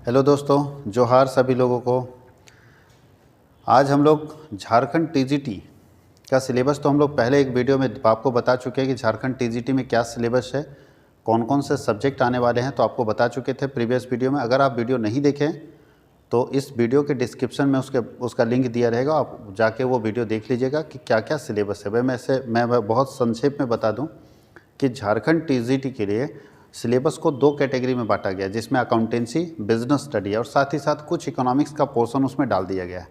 Hello दोस्तों, जोहार सभी लोगों को। आज हम लोग झारखंड टीजीटी का सिलेबस तो हम लोग पहले एक वीडियो में आपको बता चुके हैं कि झारखंड टीजीटी में क्या सिलेबस है, कौन कौन से सब्जेक्ट आने वाले हैं, तो आपको बता चुके थे प्रीवियस वीडियो में। अगर आप वीडियो नहीं देखें तो इस वीडियो के डिस्क्रिप्शन में उसका लिंक दिया रहेगा, आप जाके वो वीडियो देख लीजिएगा कि क्या क्या सिलेबस है। मैं बहुत संक्षेप में बता दूँ कि झारखंड टीजीटी के लिए सिलेबस को 2 कैटेगरी में बांटा गया, जिसमें अकाउंटेंसी, बिजनेस स्टडी है और साथ ही साथ कुछ इकोनॉमिक्स का पोर्शन उसमें डाल दिया गया है।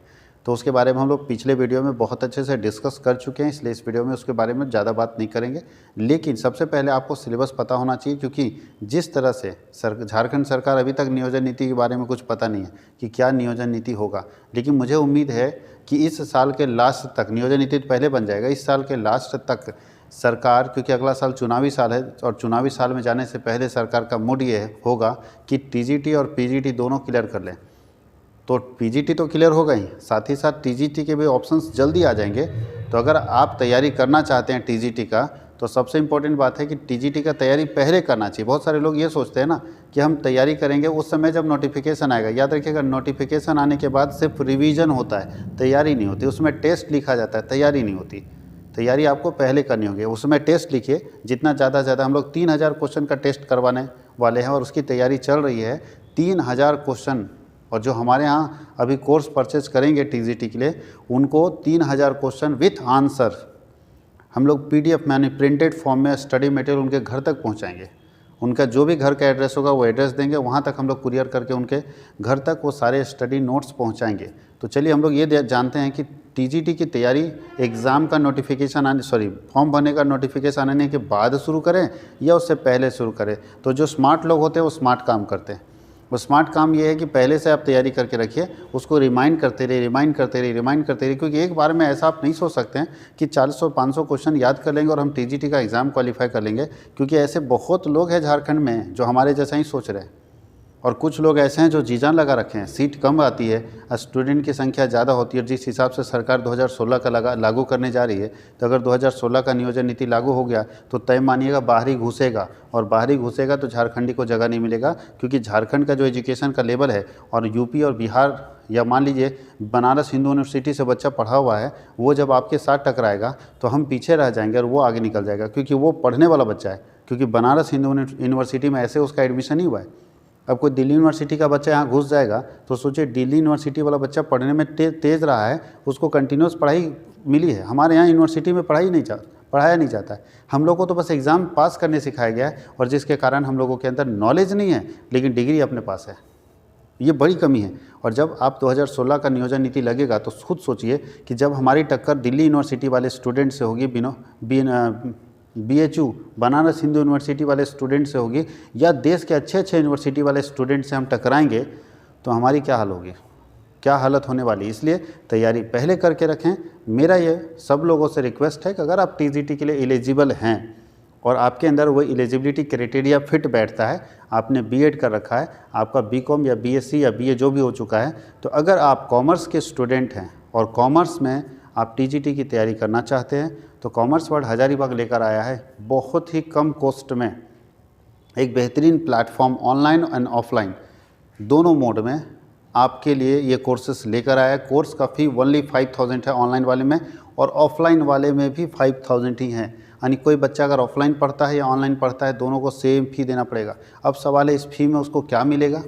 तो उसके बारे में हम लोग पिछले वीडियो में बहुत अच्छे से डिस्कस कर चुके हैं, इसलिए इस वीडियो में उसके बारे में ज़्यादा बात नहीं करेंगे। लेकिन सबसे पहले आपको सिलेबस पता होना चाहिए, क्योंकि जिस तरह से झारखंड सरकार अभी तक नियोजन नीति के बारे में कुछ पता नहीं है कि क्या नियोजन नीति होगा। लेकिन मुझे उम्मीद है कि इस साल के लास्ट तक, नियोजन नीति तो पहले बन जाएगा, इस साल के लास्ट तक सरकार, क्योंकि अगला साल चुनावी साल है और चुनावी साल में जाने से पहले सरकार का मूड ये होगा कि टीजीटी और पीजीटी दोनों क्लियर कर लें। तो पीजीटी तो क्लियर होगा ही, साथ ही साथ टीजीटी के भी ऑप्शंस जल्दी आ जाएंगे। तो अगर आप तैयारी करना चाहते हैं टीजीटी का, तो सबसे इम्पोर्टेंट बात है कि टीजीटी का तैयारी पहले करना चाहिए। बहुत सारे लोग ये सोचते हैं ना कि हम तैयारी करेंगे उस समय जब नोटिफिकेशन आएगा। याद रखिएगा, नोटिफिकेशन आने के बाद सिर्फ रिवीजन होता है, तैयारी नहीं होती। उसमें टेस्ट लिखा जाता है, तैयारी नहीं होती। तैयारी आपको पहले करनी होगी। उसमें टेस्ट लिखिए, जितना ज़्यादा से ज़्यादा। हम लोग 3000 क्वेश्चन का टेस्ट करवाने वाले हैं और उसकी तैयारी चल रही है। 3000 क्वेश्चन, और जो हमारे यहाँ अभी कोर्स परचेज करेंगे टीजीटी के लिए, उनको 3000 क्वेश्चन विथ आंसर हम लोग पीडीएफ यानी प्रिंटेड फॉर्म में स्टडी मटेरियल उनके घर तक पहुँचाएंगे। उनका जो भी घर का एड्रेस होगा वो एड्रेस देंगे, वहाँ तक हम लोग कुरियर करके उनके घर तक वो सारे स्टडी नोट्स पहुँचाएंगे। तो चलिए हम लोग ये जानते हैं कि टीजीटी की तैयारी एग्ज़ाम का नोटिफिकेशन फॉर्म भरने का नोटिफिकेशन आने के बाद शुरू करें या उससे पहले शुरू करें। तो जो स्मार्ट लोग होते हैं वो स्मार्ट काम करते हैं। वो स्मार्ट काम ये है कि पहले से आप तैयारी करके रखिए, उसको रिमाइंड करते रहिए, क्योंकि एक बार में ऐसा आप नहीं सोच सकते हैं कि 400-500 क्वेश्चन याद कर लेंगे और हम टीजीटी का एग्ज़ाम क्वालिफाई कर लेंगे। क्योंकि ऐसे बहुत लोग हैं झारखंड में जो हमारे जैसा ही सोच रहे हैं, और कुछ लोग ऐसे हैं जो जी जान लगा रखे हैं। सीट कम आती है, स्टूडेंट की संख्या ज़्यादा होती है। जिस हिसाब से सरकार 2016 का लागू करने जा रही है, तो अगर 2016 का नियोजन नीति लागू हो गया तो तय मानिएगा बाहरी घुसेगा, और बाहरी घुसेगा तो झारखंडी को जगह नहीं मिलेगा। क्योंकि झारखंड का जो एजुकेशन का लेवल है, और यूपी और बिहार या मान लीजिए बनारस हिंदू यूनिवर्सिटी से बच्चा पढ़ा हुआ है, वो जब आपके साथ टकराएगा तो हम पीछे रह जाएंगे और वो आगे निकल जाएगा, क्योंकि वो पढ़ने वाला बच्चा है। क्योंकि बनारस हिंदू यूनिवर्सिटी में ऐसे उसका एडमिशन नहीं हुआ है। अब कोई दिल्ली यूनिवर्सिटी का बच्चा यहाँ घुस जाएगा तो सोचिए, दिल्ली यूनिवर्सिटी वाला बच्चा पढ़ने में तेज़ रहा है, उसको कंटिन्यूस पढ़ाई मिली है। हमारे यहाँ यूनिवर्सिटी में पढ़ाया नहीं जाता है। हम लोग को तो बस एग्ज़ाम पास करने सिखाया गया है, और जिसके कारण हम लोगों के अंदर नॉलेज नहीं है लेकिन डिग्री अपने पास है। ये बड़ी कमी है। और जब आप 2016 का नियोजन नीति लगेगा तो खुद सोचिए कि जब हमारी टक्कर दिल्ली यूनिवर्सिटी वाले स्टूडेंट से होगी, BHU बनारस हिंदू यूनिवर्सिटी वाले स्टूडेंट से होगी, या देश के अच्छे यूनिवर्सिटी वाले स्टूडेंट से हम टकराएंगे, तो हमारी क्या हाल होगी, क्या हालत होने वाली। इसलिए तैयारी पहले करके रखें। मेरा ये सब लोगों से रिक्वेस्ट है कि अगर आप टीजीटी के लिए एलिजिबल हैं और आपके अंदर वो एलिजिबिलिटी क्राइटेरिया फिट बैठता है, आपने बीएड कर रखा है, आपका बीकॉम या बीएससी या बीए जो भी हो चुका है, तो अगर आप कॉमर्स के स्टूडेंट हैं और कॉमर्स में आप टीजीटी की तैयारी करना चाहते हैं, तो कॉमर्स वर्ल्ड हजारीबाग लेकर आया है बहुत ही कम कॉस्ट में एक बेहतरीन प्लेटफॉर्म, ऑनलाइन एंड ऑफलाइन दोनों मोड में आपके लिए ये कोर्सेस लेकर आया है। कोर्स का फ़ी ओनली 5000 है ऑनलाइन वाले में, और ऑफलाइन वाले में भी 5000 ही है। यानी कोई बच्चा अगर ऑफलाइन पढ़ता है या ऑनलाइन पढ़ता है, दोनों को सेम फ़ी देना पड़ेगा। अब सवाल है इस फ़ी में उसको क्या मिलेगा,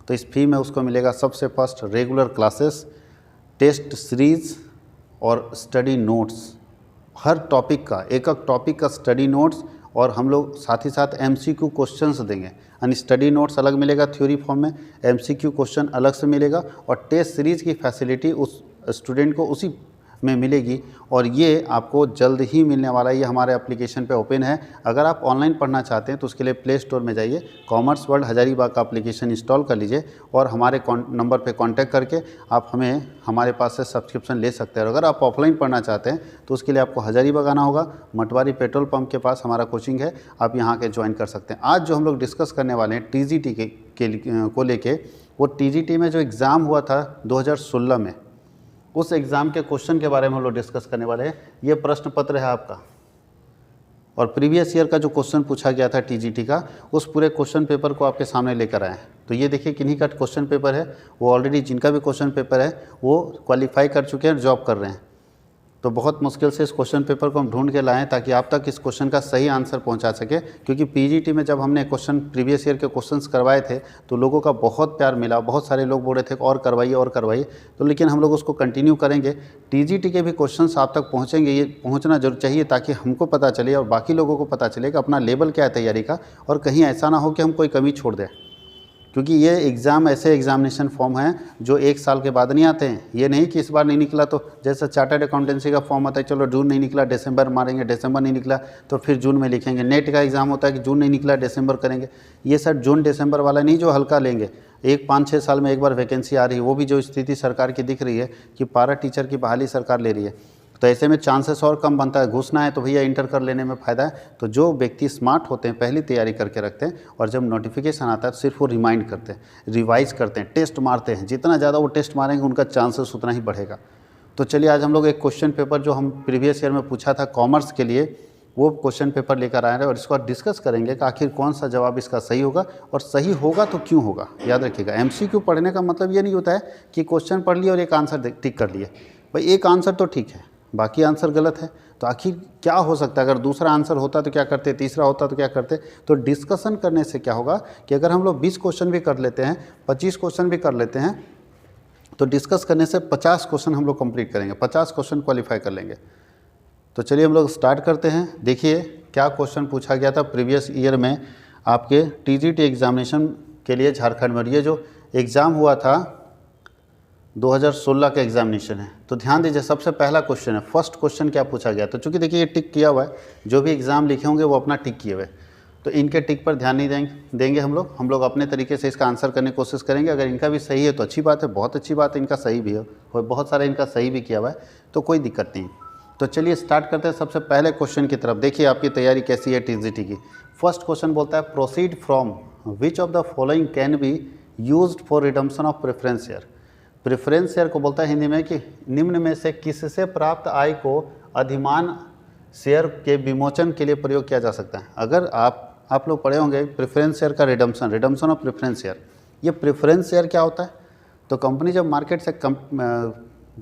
तो इस फ़ी में उसको मिलेगा सबसे first regular classes, test series और स्टडी नोट्स। हर टॉपिक का, एक टॉपिक का स्टडी नोट्स, और हम लोग साथ ही साथ MCQ क्वेश्चंस देंगे। यानी स्टडी नोट्स अलग मिलेगा थ्योरी फॉर्म में, MCQ क्वेश्चन अलग से मिलेगा, और टेस्ट सीरीज़ की फैसिलिटी उस स्टूडेंट को उसी में मिलेगी। और ये आपको जल्द ही मिलने वाला है। ये हमारे एप्लीकेशन पे ओपन है। अगर आप ऑनलाइन पढ़ना चाहते हैं तो उसके लिए प्ले स्टोर में जाइए, कॉमर्स वर्ल्ड हजारीबाग का एप्लीकेशन इंस्टॉल कर लीजिए, और हमारे नंबर पे कांटेक्ट करके आप हमारे पास से सब्सक्रिप्शन ले सकते हैं। और अगर आप ऑफलाइन पढ़ना चाहते हैं तो उसके लिए आपको हजारीबाग आना होगा। मटवारी पेट्रोल पंप के पास हमारा कोचिंग है, आप यहाँ के ज्वाइन कर सकते हैं। आज जो हम लोग डिस्कस करने वाले हैं टीजीटी को लेके, वो टीजीटी में जो एग्ज़ाम हुआ था 2016 में, उस एग्ज़ाम के क्वेश्चन के बारे में हम लोग डिस्कस करने वाले हैं। ये प्रश्न पत्र है आपका, और प्रीवियस ईयर का जो क्वेश्चन पूछा गया था टीजीटी का, उस पूरे क्वेश्चन पेपर को आपके सामने लेकर आए हैं। तो ये देखिए किन्हीं का क्वेश्चन पेपर है, वो ऑलरेडी जिनका भी क्वेश्चन पेपर है वो क्वालिफाई कर चुके हैं, जॉब कर रहे हैं। तो बहुत मुश्किल से इस क्वेश्चन पेपर को हम ढूंढ के लाएं ताकि आप तक इस क्वेश्चन का सही आंसर पहुंचा सके, क्योंकि पीजीटी में जब हमने क्वेश्चन प्रीवियस ईयर के क्वेश्चंस करवाए थे तो लोगों का बहुत प्यार मिला, बहुत सारे लोग बोल रहे थे और करवाइए। तो लेकिन हम लोग उसको कंटिन्यू करेंगे। टीजीटी के भी क्वेश्चंस आप तक पहुँचेंगे, ये पहुँचना जरूर चाहिए ताकि हमको पता चले और बाकी लोगों को पता चले कि अपना लेवल क्या है तैयारी का, और कहीं ऐसा ना हो कि हम कोई कमी छोड़ दें। क्योंकि ये एग्ज़ाम ऐसे एग्जामिनेशन फॉर्म हैं जो 1 साल के बाद नहीं आते हैं। ये नहीं कि इस बार नहीं निकला तो जैसा चार्टर्ड अकाउंटेंसी का फॉर्म आता है, चलो जून नहीं निकला दिसंबर मारेंगे, दिसंबर नहीं निकला तो फिर जून में लिखेंगे। नेट का एग्ज़ाम होता है कि जून नहीं निकला दिसंबर करेंगे। ये सर जून दिसंबर वाला नहीं जो हल्का लेंगे, 5-6 साल में एक बार वैकेंसी आ रही है, वो भी जो स्थिति सरकार की दिख रही है कि पारा टीचर की बहाली सरकार ले रही है, तो ऐसे में चांसेस और कम बनता है। घुसना है तो भैया इंटर कर लेने में फ़ायदा है। तो जो व्यक्ति स्मार्ट होते हैं पहली तैयारी करके रखते हैं, और जब नोटिफिकेशन आता है तो सिर्फ वो रिमाइंड करते हैं, रिवाइज करते हैं, टेस्ट मारते हैं। जितना ज़्यादा वो टेस्ट मारेंगे उनका चांसेस उतना ही बढ़ेगा। तो चलिए आज हम लोग एक क्वेश्चन पेपर जो हम प्रीवियस ईयर में पूछा था कॉमर्स के लिए, वो क्वेश्चन पेपर लेकर आए हैं और इसको डिस्कस करेंगे कि आखिर कौन सा जवाब इसका सही होगा, और सही होगा तो क्यों होगा। याद रखिएगा, एमसीक्यू पढ़ने का मतलब ये नहीं होता है कि क्वेश्चन पढ़ लिया और एक आंसर टिक कर लिए। भाई एक आंसर तो ठीक है, बाकी आंसर गलत है, तो आखिर क्या हो सकता है। अगर दूसरा आंसर होता तो क्या करते, तीसरा होता तो क्या करते। तो डिस्कशन करने से क्या होगा कि अगर हम लोग 20 क्वेश्चन भी कर लेते हैं, 25 क्वेश्चन भी कर लेते हैं, तो डिस्कस करने से 50 क्वेश्चन हम लोग कंप्लीट करेंगे, 50 क्वेश्चन क्वालिफाई कर लेंगे। तो चलिए हम लोग स्टार्ट करते हैं। देखिए क्या क्वेश्चन पूछा गया था प्रीवियस ईयर में आपके टीजीटी एग्जामिनेशन के लिए झारखंड में। ये जो एग्ज़ाम हुआ था 2016 का एग्जामिनेशन है। तो ध्यान दीजिए, सबसे पहला क्वेश्चन है, फर्स्ट क्वेश्चन क्या पूछा गया। तो चूंकि देखिए ये टिक किया हुआ है, जो भी एग्ज़ाम लिखे होंगे वो अपना टिक किए हुए, तो इनके टिक पर ध्यान नहीं देंगे हम लोग अपने तरीके से इसका आंसर करने की कोशिश करेंगे। अगर इनका भी सही है तो अच्छी बात है, बहुत अच्छी बात है, इनका सही भी है, बहुत सारे इनका सही भी किया हुआ है, तो कोई दिक्कत नहीं। तो चलिए स्टार्ट करते हैं सबसे पहले क्वेश्चन की तरफ। देखिए आपकी तैयारी कैसी है टीजीटी की। फर्स्ट क्वेश्चन बोलता है, proceed from which of the following can be used for redemption of preference share. Preference share को बोलता है हिंदी में कि निम्न में से किससे प्राप्त आय को अधिमान शेयर के विमोचन के लिए प्रयोग किया जा सकता है। अगर आप लोग पढ़े होंगे प्रेफरेंस शेयर का रिडम्पशन ऑफ प्रेफरेंस शेयर। ये प्रेफरेंस शेयर क्या होता है, तो कंपनी जब मार्केट से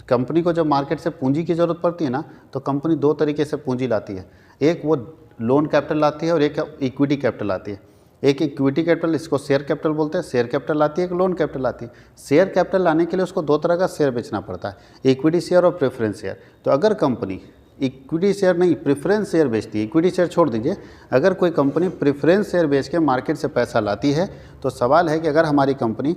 कंपनी को जब मार्केट से पूंजी की ज़रूरत पड़ती है ना, तो कंपनी 2 तरीके से पूंजी लाती है। एक वो लोन कैपिटल लाती है और एक इक्विटी कैपिटल लाती है। एक इक्विटी कैपिटल, इसको शेयर कैपिटल बोलते हैं, शेयर कैपिटल लाती है, एक लोन कैपिटल लाती है। शेयर कैपिटल लाने के लिए उसको 2 तरह का शेयर बेचना पड़ता है, इक्विटी शेयर और प्रेफरेंस शेयर। तो अगर कंपनी इक्विटी शेयर नहीं प्रेफरेंस शेयर बेचती है, इक्विटी शेयर छोड़ दीजिए, अगर कोई कंपनी प्रेफरेंस शेयर बेच के मार्केट से पैसा लाती है, तो सवाल है कि अगर हमारी कंपनी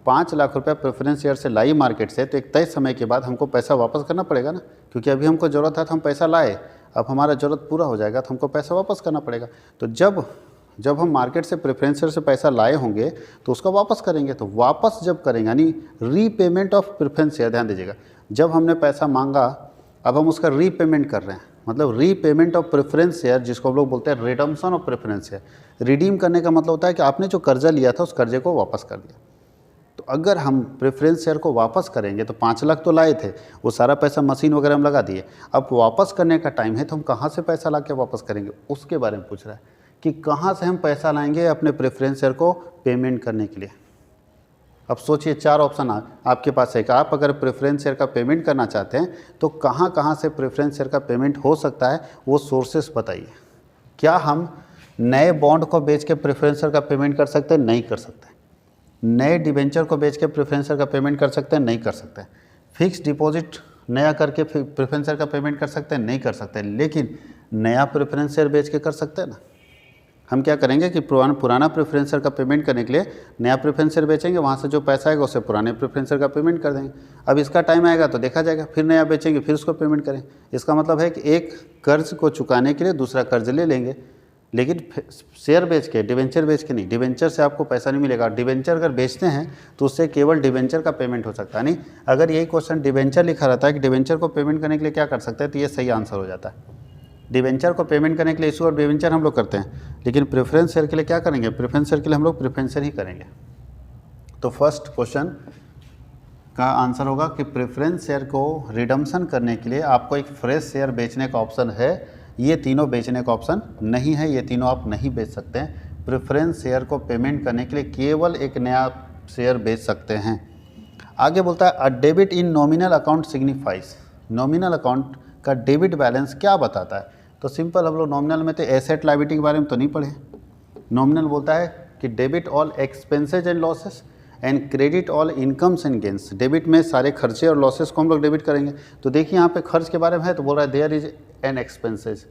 5 लाख रुपया प्रेफरेंस शेयर से लाई मार्केट से, तो एक तय समय के बाद हमको पैसा वापस करना पड़ेगा ना, क्योंकि अभी हमको ज़रूरत है तो हम पैसा लाए, अब हमारा ज़रूरत पूरा हो जाएगा तो हमको पैसा वापस करना पड़ेगा। तो जब हम मार्केट से प्रेफरेंस शेयर से पैसा लाए होंगे तो उसका वापस करेंगे। तो वापस जब करेंगे यानी रीपेमेंट ऑफ प्रेफरेंस शेयर, ध्यान दीजिएगा, जब हमने पैसा मांगा अब हम उसका रीपेमेंट कर रहे हैं, मतलब रीपेमेंट ऑफ प्रेफरेंस शेयर, जिसको हम लोग बोलते हैं redemption of preference share. Redeem करने का मतलब होता है कि आपने जो कर्जा लिया था उस कर्जे को वापस कर दिया। तो अगर हम प्रेफरेंस शेयर को वापस करेंगे तो 5 लाख तो लाए थे, वो सारा पैसा मशीन वगैरह हम लगा दिए, अब वापस करने का टाइम है तो हम कहाँ से पैसा ला के वापस करेंगे, उसके बारे में पूछ रहा है कि कहाँ से हम पैसा लाएंगे अपने प्रेफरेंस शेयर को पेमेंट करने के लिए। अब सोचिए 4 ऑप्शन आपके पास है कि आप अगर प्रेफरेंस शेयर का पेमेंट करना चाहते हैं तो कहाँ से प्रेफरेंस शेयर का पेमेंट हो सकता है, वो सोर्सेस बताइए। क्या हम नए बॉन्ड को बेच के प्रेफरेंस शेयर का पेमेंट कर सकते हैं? नहीं कर सकते। नए डिबेंचर को बेच के प्रेफरेंस शेयर का पेमेंट कर सकते हैं? नहीं कर सकते। फिक्स डिपॉजिट नया करके प्रेफरेंस शेयर का पेमेंट कर सकते हैं? नहीं कर सकते। लेकिन नया प्रेफरेंस शेयर बेच के कर सकते हैं ना। हम क्या करेंगे कि पुराना प्रेफरेंस शेयर का पेमेंट करने के लिए नया प्रेफरेंस शेयर बेचेंगे, वहाँ से जो पैसा आएगा उससे पुराने प्रेफरेंस शेयर का पेमेंट कर देंगे। अब इसका टाइम आएगा तो देखा जाएगा, फिर नया बेचेंगे, फिर उसको पेमेंट करें। इसका मतलब है कि एक कर्ज को चुकाने के लिए दूसरा कर्ज ले लेंगे, लेकिन शेयर बेच के, डिवेंचर बेच के नहीं। डिवेंचर से आपको पैसा नहीं मिलेगा। डिवेंचर अगर बेचते हैं तो उससे केवल डिवेंचर का पेमेंट हो सकता है। नहीं, अगर यही क्वेश्चन डिवेंचर लिखा रहता है कि डिवेंचर को पेमेंट करने के लिए क्या कर सकते हैं, तो ये सही आंसर हो जाता है। डिवेंचर को पेमेंट करने के लिए इशू और डिवेंचर हम लोग करते हैं, लेकिन प्रेफरेंस शेयर के लिए क्या करेंगे, प्रेफरेंस शेयर के लिए हम लोग प्रेफरेंस शेयर ही करेंगे। तो फर्स्ट क्वेश्चन का आंसर होगा कि प्रेफरेंस शेयर को रिडम्पशन करने के लिए आपको एक फ्रेश शेयर बेचने का ऑप्शन है, ये तीनों बेचने का ऑप्शन नहीं है, ये तीनों आप नहीं बेच सकते हैं। प्रेफरेंस शेयर को पेमेंट करने के लिए केवल एक नया शेयर बेच सकते हैं। आगे बोलता है a debit in nominal account signifies, nominal account का डेबिट बैलेंस क्या बताता है? तो सिंपल, हम लोग नॉमिनल में तो एसेट लायबिलिटी के बारे में तो नहीं पढ़े। नॉमिनल बोलता है कि debit all expenses and losses and credit all incomes and gains. Debit में सारे खर्चे और लॉसेस को हम लोग डेबिट करेंगे। तो देखिए यहाँ पे खर्च के बारे में है तो बोल रहा है there is an expenses.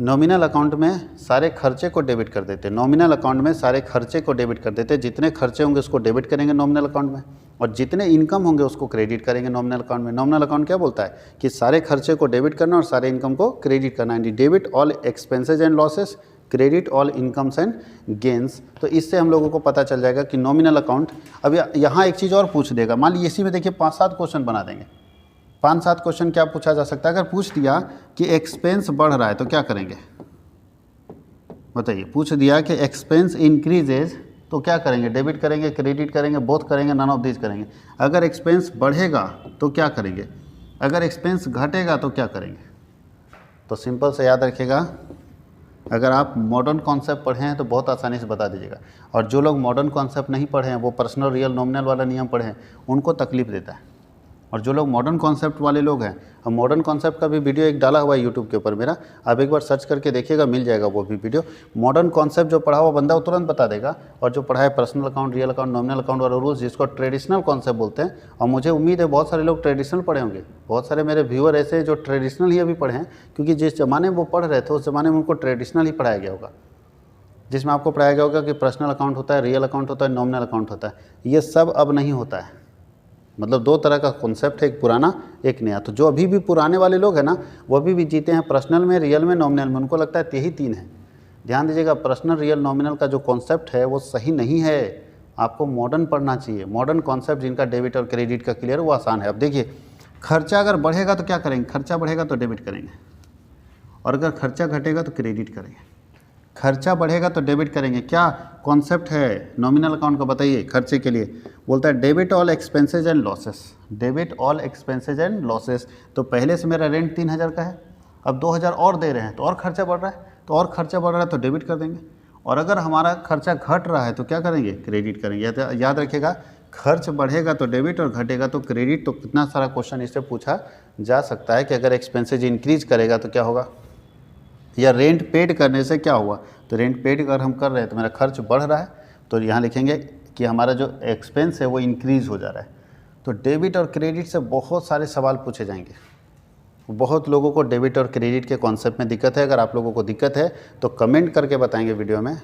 Nominal account में सारे खर्चे को डेबिट कर देते हैं, नॉमिनल अकाउंट में सारे खर्चे को डेबिट कर देते हैं। जितने खर्चे होंगे उसको डेबिट करेंगे नॉमिनल अकाउंट में, और जितने इनकम होंगे उसको क्रेडिट करेंगे नॉमिनल अकाउंट में। नॉमिनल अकाउंट क्या बोलता है कि सारे खर्चे को डेबिट करना और सारे इनकम को क्रेडिट करना है। Debit all expenses and losses, credit all incomes and gains. तो इससे हम लोगों को पता चल जाएगा कि नॉमिनल अकाउंट। अब यहाँ एक चीज़ और पूछ देगा, मान लीजिए इसी में देखिए 5-7 क्वेश्चन बना देंगे। 5-7 क्वेश्चन क्या पूछा जा सकता है? अगर पूछ दिया कि एक्सपेंस बढ़ रहा है तो क्या करेंगे? बताइए, पूछ दिया कि एक्सपेंस इंक्रीजेज तो क्या करेंगे? डेबिट करेंगे, क्रेडिट करेंगे, बोथ करेंगे, नन ऑफ दिस करेंगे। अगर एक्सपेंस बढ़ेगा तो क्या करेंगे? अगर एक्सपेंस घटेगा तो क्या करेंगे? तो सिंपल से याद रखिएगा, अगर आप मॉडर्न कॉन्सेप्ट पढ़े हैं तो बहुत आसानी से बता दीजिएगा, और जो लोग मॉडर्न कॉन्सेप्ट नहीं पढ़े हैं, वो पर्सनल रियल नॉमिनल वाला नियम पढ़े हैं, उनको तकलीफ देता है। और जो लोग मॉडर्न कॉन्सेप्ट वाले लोग हैं, अब मॉडर्न कॉन्सेप्ट का भी वीडियो एक डाला हुआ है यूट्यूब के ऊपर मेरा, आप एक बार सर्च करके देखिएगा, मिल जाएगा वो भी वीडियो। मॉडर्न कॉन्सेप्ट जो पढ़ा हुआ बंदा वो तुरंत बता देगा, और जो पढ़ा है personal account, real account, nominal account वाला रूल्स, जिसको ट्रेडिशनल कॉन्सेप्ट बोलते हैं। और मुझे उम्मीद है बहुत सारे लोग ट्रेडिशनल पढ़े होंगे, बहुत सारे मेरे व्यूअर ऐसे हैं जो ट्रेडिशनल ही अभी पढ़े हैं, क्योंकि जिस ज़माने में वो पढ़ रहे थे उस ज़माने में उनको ट्रेडिशनल ही पढ़ाया गया होगा, जिसमें आपको पढ़ाया गया होगा कि पर्सनल अकाउंट होता है, रियल अकाउंट होता है, नॉमिनल अकाउंट होता है। ये सब अब नहीं होता है। मतलब 2 तरह का कॉन्सेप्ट है, एक पुराना एक नया। तो जो अभी भी पुराने वाले लोग हैं ना, वो अभी भी जीते हैं पर्सनल में, रियल में, नॉमिनल में। उनको लगता है यही 3 है। ध्यान दीजिएगा, पर्सनल, रियल, नॉमिनल का जो कॉन्सेप्ट है वो सही नहीं है। आपको मॉडर्न पढ़ना चाहिए। मॉडर्न कॉन्सेप्ट जिनका डेबिट और क्रेडिट का क्लियर, वो आसान है। अब देखिए, खर्चा अगर बढ़ेगा तो क्या करेंगे? खर्चा बढ़ेगा तो डेबिट करेंगे, और अगर खर्चा घटेगा तो क्रेडिट करेंगे। खर्चा बढ़ेगा तो डेबिट करेंगे। क्या कॉन्सेप्ट है नॉमिनल अकाउंट का? बताइए। खर्चे के लिए बोलता है debit all expenses and losses, debit all expenses and losses. तो पहले से मेरा रेंट 3000 का है, अब 2000 और दे रहे हैं तो और खर्चा बढ़ रहा है, तो और खर्चा बढ़ रहा है तो डेबिट कर देंगे। और अगर हमारा खर्चा घट रहा है तो क्या करेंगे? क्रेडिट करेंगे। याद रखिएगा, खर्च बढ़ेगा तो डेबिट और घटेगा तो क्रेडिट। तो कितना सारा क्वेश्चन इससे पूछा जा सकता है कि अगर एक्सपेंसेज इंक्रीज करेगा तो क्या होगा, या रेंट पेड करने से क्या हुआ। तो रेंट पेड अगर हम कर रहे हैं तो मेरा खर्च बढ़ रहा है, तो यहाँ लिखेंगे कि हमारा जो एक्सपेंस है वो इंक्रीज़ हो जा रहा है। तो डेबिट और क्रेडिट से बहुत सारे सवाल पूछे जाएंगे। बहुत लोगों को डेबिट और क्रेडिट के कॉन्सेप्ट में दिक्कत है। अगर आप लोगों को दिक्कत है तो कमेंट करके बताएंगे वीडियो में,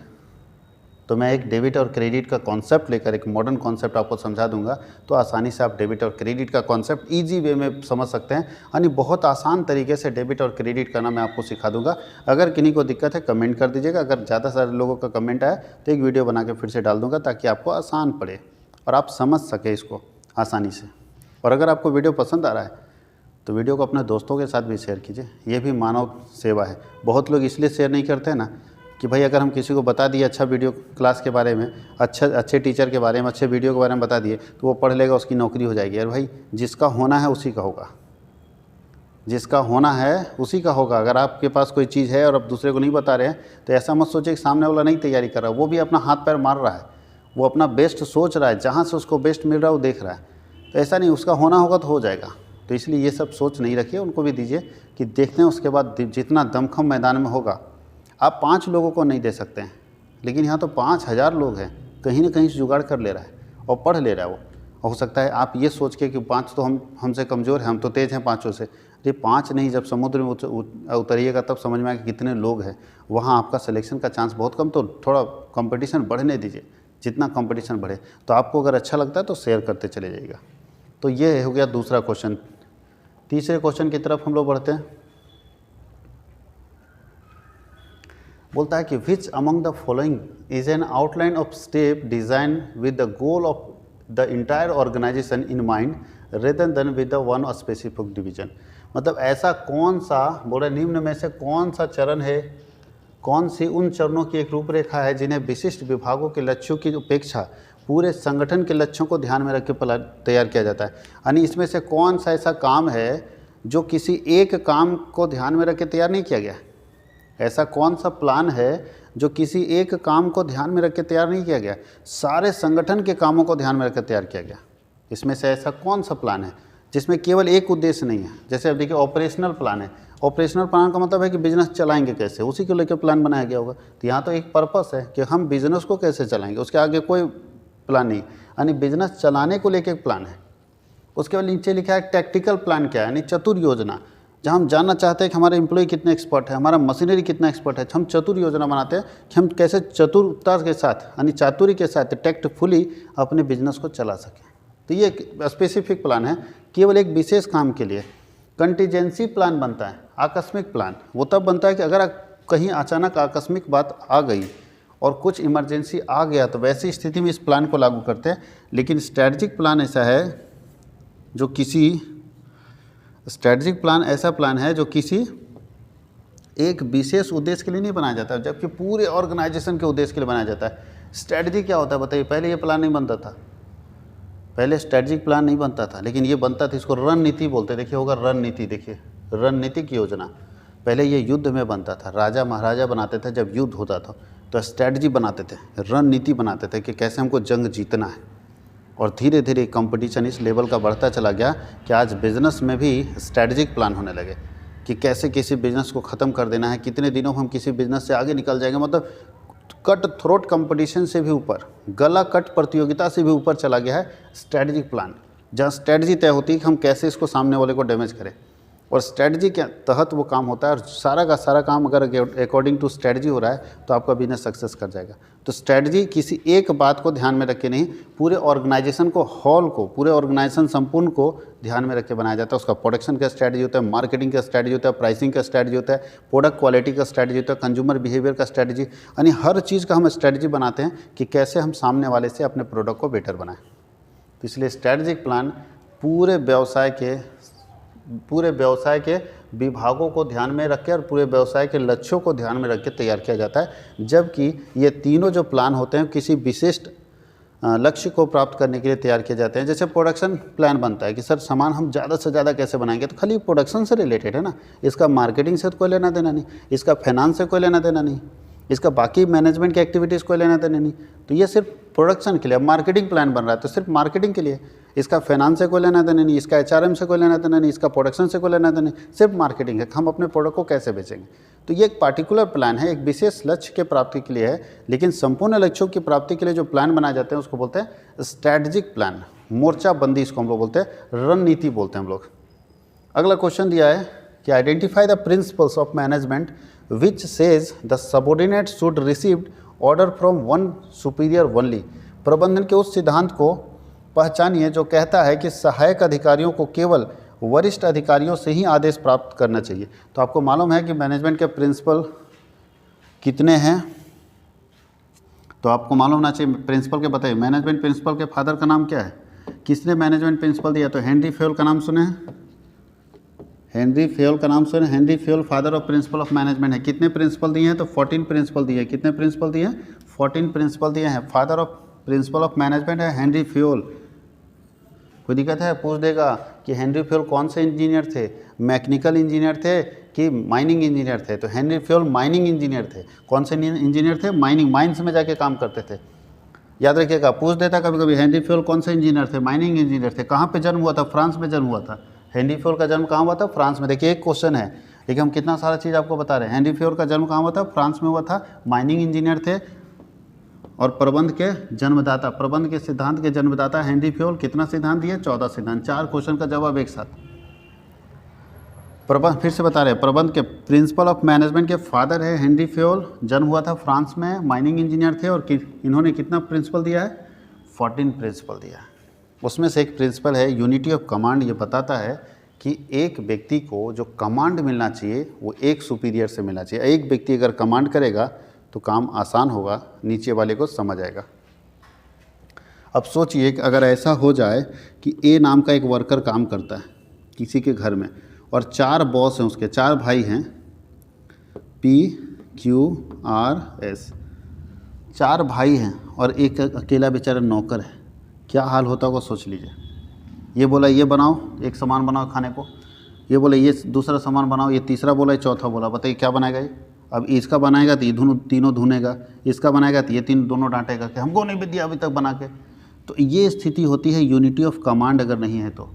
तो मैं एक डेबिट और क्रेडिट का कॉन्सेप्ट लेकर एक मॉडर्न कॉन्सेप्ट आपको समझा दूंगा। तो आसानी से आप डेबिट और क्रेडिट का कॉन्सेप्ट ईजी वे में समझ सकते हैं। यानी बहुत आसान तरीके से डेबिट और क्रेडिट करना मैं आपको सिखा दूंगा। अगर किन्हीं को दिक्कत है कमेंट कर दीजिएगा। अगर ज़्यादा सारे लोगों का कमेंट आया तो एक वीडियो बना के फिर से डाल दूँगा, ताकि आपको आसान पड़े और आप समझ सकें इसको आसानी से। और अगर आपको वीडियो पसंद आ रहा है तो वीडियो को अपने दोस्तों के साथ भी शेयर कीजिए। ये भी मानव सेवा है। बहुत लोग इसलिए शेयर नहीं करते हैं ना कि भाई अगर हम किसी को बता दिए अच्छा वीडियो क्लास के बारे में, अच्छे टीचर के बारे में, अच्छे वीडियो के बारे में बता दिए तो वो पढ़ लेगा, उसकी नौकरी हो जाएगी। यार भाई, जिसका होना है उसी का होगा, जिसका होना है उसी का होगा। अगर आपके पास कोई चीज़ है और आप दूसरे को नहीं बता रहे हैं तो ऐसा मत सोचिए कि सामने वाला नहीं तैयारी कर रहा है, वो भी अपना हाथ पैर मार रहा है, वो अपना बेस्ट सोच रहा है, जहाँ से उसको बेस्ट मिल रहा है वो देख रहा है। तो ऐसा नहीं, उसका होना होगा तो हो जाएगा। तो इसलिए ये सब सोच नहीं रखिए, उनको भी दीजिए कि देखते हैं उसके बाद जितना दमखम मैदान में होगा। आप 5 लोगों को नहीं दे सकते हैं, लेकिन यहाँ तो 5000 लोग हैं, कहीं ना कहीं से जुगाड़ कर ले रहा है और पढ़ ले रहा है वो। हो सकता है आप ये सोच के कि 5 तो हमसे कमज़ोर हैं, हम तो तेज़ हैं 5 से। ये 5 नहीं, जब समुद्र में उतरिएगा तब समझ में आएगा कितने लोग हैं। वहाँ आपका सिलेक्शन का चांस बहुत कम। तो थोड़ा कंपटीशन बढ़ने दीजिए, जितना कंपटीशन बढ़े। तो आपको अगर अच्छा लगता है तो शेयर करते चले जाइएगा। तो ये हो गया दूसरा क्वेश्चन। तीसरे क्वेश्चन की तरफ हम लोग बढ़ते हैं। बोलता है कि which among the following is an outline of step design with the goal of the entire organisation in mind rather than with the one specific division. मतलब ऐसा कौन सा, बोले निम्न में से कौन सा चरण है, कौन सी उन चरणों की एक रूपरेखा है जिन्हें विशिष्ट विभागों के लक्ष्यों की अपेक्षा पूरे संगठन के लक्ष्यों को ध्यान में रख के तैयार किया जाता है। यानी इसमें से कौन सा ऐसा काम है जो किसी एक काम को ध्यान में रख के तैयार नहीं किया गया? ऐसा कौन सा प्लान है जो किसी एक काम को ध्यान में रख के तैयार नहीं किया गया? सारे संगठन के कामों को ध्यान में रख कर तैयार किया गया। इसमें से ऐसा कौन सा प्लान है जिसमें केवल एक उद्देश्य नहीं है? जैसे अब देखिए ऑपरेशनल प्लान है। ऑपरेशनल प्लान का मतलब है कि बिजनेस चलाएंगे कैसे, उसी को लेकर प्लान बनाया गया होगा। तो यहाँ तो एक पर्पस है कि हम बिजनेस को कैसे चलाएंगे, उसके आगे कोई प्लान नहीं, यानी बिजनेस चलाने को लेकर एक प्लान है। उसके बाद नीचे लिखा है टैक्टिकल प्लान क्या है, यानी चतुर योजना, जहाँ हम जानना चाहते हैं कि हमारे एम्प्लॉय कितने एक्सपर्ट है, हमारा मशीनरी कितना एक्सपर्ट है। हम चतुर योजना बनाते हैं कि हम कैसे चतुरता के साथ, यानी चातुरी के साथ, टैक्टफुली अपने बिजनेस को चला सकें। तो ये एक स्पेसिफिक प्लान है केवल एक विशेष काम के लिए। कंटीजेंसी प्लान बनता है, आकस्मिक प्लान वो तब बनता है कि अगर कहीं अचानक आकस्मिक बात आ गई और कुछ इमरजेंसी आ गया तो वैसी स्थिति में इस प्लान को लागू करते हैं। लेकिन स्ट्रैटेजिक प्लान ऐसा है जो स्ट्रैटेजिक प्लान ऐसा प्लान है जो किसी एक विशेष उद्देश्य के लिए नहीं बनाया जाता, जबकि पूरे ऑर्गेनाइजेशन के उद्देश्य के लिए बनाया जाता है। स्ट्रैटेजी क्या होता है बताइए? पहले ये प्लान नहीं बनता था, पहले स्ट्रैटेजिक प्लान नहीं बनता था, लेकिन ये बनता था, इसको रणनीति बोलते। देखिए होगा रणनीति, देखिए रणनीतिक योजना। पहले ये युद्ध में बनता था, राजा महाराजा बनाते थे, जब युद्ध होता था तो स्ट्रैटेजी बनाते थे, रणनीति बनाते थे कि कैसे हमको जंग जीतना है। और धीरे धीरे कंपटीशन इस लेवल का बढ़ता चला गया कि आज बिजनेस में भी स्ट्रैटेजिक प्लान होने लगे कि कैसे किसी बिजनेस को ख़त्म कर देना है, कितने दिनों में हम किसी बिजनेस से आगे निकल जाएंगे। मतलब कट थ्रोट कंपटीशन से भी ऊपर, गला कट प्रतियोगिता से भी ऊपर चला गया है स्ट्रैटेजिक प्लान, जहाँ स्ट्रैटेजी तय होती है कि हम कैसे इसको सामने वाले को डैमेज करें। और स्ट्रैटेजी के तहत वो काम होता है, और सारा का सारा काम अगर अकॉर्डिंग टू स्ट्रैटेजी हो रहा है तो आपका बिजनेस सक्सेस कर जाएगा। तो स्ट्रैटेजी किसी एक बात को ध्यान में रख के नहीं, पूरे ऑर्गेनाइजेशन को, हॉल को, पूरे ऑर्गेनाइजेशन संपूर्ण को ध्यान में रख के बनाया जाता है। उसका प्रोडक्शन का स्ट्रैटेजी होता है, मार्केटिंग का स्ट्रैटेजी होता है, प्राइसिंग का स्ट्रैटेजी होता है, प्रोडक्ट क्वालिटी का स्ट्रैटेजी होता है, कंज्यूमर बिहेवियर का स्ट्रैटेजी, यानी हर चीज़ का हम स्ट्रैटेजी बनाते हैं कि कैसे हम सामने वाले से अपने प्रोडक्ट को बेटर बनाएं। तो इसलिए स्ट्रैटेजिक प्लान पूरे व्यवसाय के विभागों को ध्यान में रख के और पूरे व्यवसाय के लक्ष्यों को ध्यान में रख के तैयार किया जाता है। जबकि ये तीनों जो प्लान होते हैं किसी विशिष्ट लक्ष्य को प्राप्त करने के लिए तैयार किए जाते हैं। जैसे प्रोडक्शन प्लान बनता है कि सर सामान हम ज़्यादा से ज़्यादा कैसे बनाएंगे, तो खाली प्रोडक्शन से रिलेटेड है ना, इसका मार्केटिंग से तो कोई लेना देना नहीं, इसका फाइनेंस से कोई लेना देना नहीं, इसका बाकी मैनेजमेंट की एक्टिविटीज़ कोई लेना देना नहीं। तो ये सिर्फ प्रोडक्शन के लिए। अब मार्केटिंग प्लान बन रहा है तो सिर्फ मार्केटिंग के लिए, इसका फाइनेंस से कोई लेना देना नहीं, इसका HRM से कोई लेना देना नहीं, इसका प्रोडक्शन से कोई लेना देना नहीं, सिर्फ मार्केटिंग है, हम अपने प्रोडक्ट को कैसे बेचेंगे। तो ये एक पार्टिकुलर प्लान है, एक विशेष लक्ष्य के प्राप्ति के लिए है। लेकिन संपूर्ण लक्ष्यों की प्राप्ति के लिए जो प्लान बनाए जाते हैं उसको बोलते हैं स्ट्रैटेजिक प्लान, मोर्चाबंदी इसको हम लोग बोलते हैं, रणनीति बोलते हैं हम लोग। अगला क्वेश्चन दिया है कि identify the principles of management which says the subordinate should receive order from one superior only. प्रबंधन के उस सिद्धांत को पहचानिए जो कहता है कि सहायक अधिकारियों को केवल वरिष्ठ अधिकारियों से ही आदेश प्राप्त करना चाहिए। तो आपको मालूम है कि मैनेजमेंट के प्रिंसिपल कितने हैं, तो आपको मालूम होना चाहिए प्रिंसिपल के। बताइए मैनेजमेंट प्रिंसिपल के फादर का नाम क्या है, किसने मैनेजमेंट प्रिंसिपल दिया? तो हेनरी फेयोल का नाम सुने हैं, हेनरी फेयोल का नाम सुने। Henry Fayol father of principle of management है। कितने प्रिंसिपल दिए हैं? तो 14 प्रिंसिपल दिए हैं। कितने प्रिंसिपल दिए हैं? 14 प्रिंसिपल दिए हैं। Father of principle of management है हेनरी फेयोल। कोई दिक्कत है? पूछ देगा कि हेनरी फेयोल कौन से इंजीनियर थे, मैकेनिकल इंजीनियर थे कि माइनिंग इंजीनियर थे? तो हेनरी फेयोल माइनिंग इंजीनियर थे। कौन से इंजीनियर थे? माइनिंग, माइंस में जाके काम करते थे। याद रखिएगा, पूछ देता कभी कभी हेनरी फेयोल कौन से इंजीनियर थे, माइनिंग इंजीनियर थे। कहाँ पे जन्म हुआ था? फ्रांस में जन्म हुआ था। हेनरी फेयोल का जन्म कहाँ हुआ था? फ्रांस में। देखिए एक क्वेश्चन है लेकिन हम कितना सारा चीज़ आपको बता रहे हैं। हेनरी फेयोल का जन्म कहाँ हुआ था? फ्रांस में हुआ था। माइनिंग इंजीनियर थे और प्रबंध के जन्मदाता, प्रबंध के सिद्धांत के जन्मदाता हेनरी फेयोल। कितना सिद्धांत दिए? 14 सिद्धांत। 4 क्वेश्चन का जवाब एक साथ। प्रबंध, फिर से बता रहे हैं, प्रबंध के प्रिंसिपल ऑफ मैनेजमेंट के फादर है हेनरी फेयोल। जन्म हुआ था फ्रांस में, माइनिंग इंजीनियर थे और इन्होंने कितना प्रिंसिपल दिया है? 14 प्रिंसिपल दिया है। उसमें से एक प्रिंसिपल है यूनिटी ऑफ कमांड। ये बताता है कि एक व्यक्ति को जो कमांड मिलना चाहिए वो एक सुपीरियर से मिलना चाहिए। एक व्यक्ति अगर कमांड करेगा तो काम आसान होगा, नीचे वाले को समझ आएगा। अब सोचिए कि अगर ऐसा हो जाए कि ए नाम का एक वर्कर काम करता है किसी के घर में और 4 बॉस हैं उसके, 4 भाई हैं, PQRS, 4 भाई हैं और एक अकेला बेचारा नौकर है। क्या हाल होता होगा सोच लीजिए। ये बोला ये बनाओ, एक सामान बनाओ खाने को, ये बोले ये दूसरा सामान बनाओ, ये तीसरा बोला, ये चौथा बोला, बताइए क्या बनाएगा ये। अब इसका बनाएगा तो ये तीनों धुनेगा, इसका बनाएगा तो ये दोनों डांटेगा कि हमको नहीं दिया अभी तक बना के। तो ये स्थिति होती है यूनिटी ऑफ कमांड अगर नहीं है तो।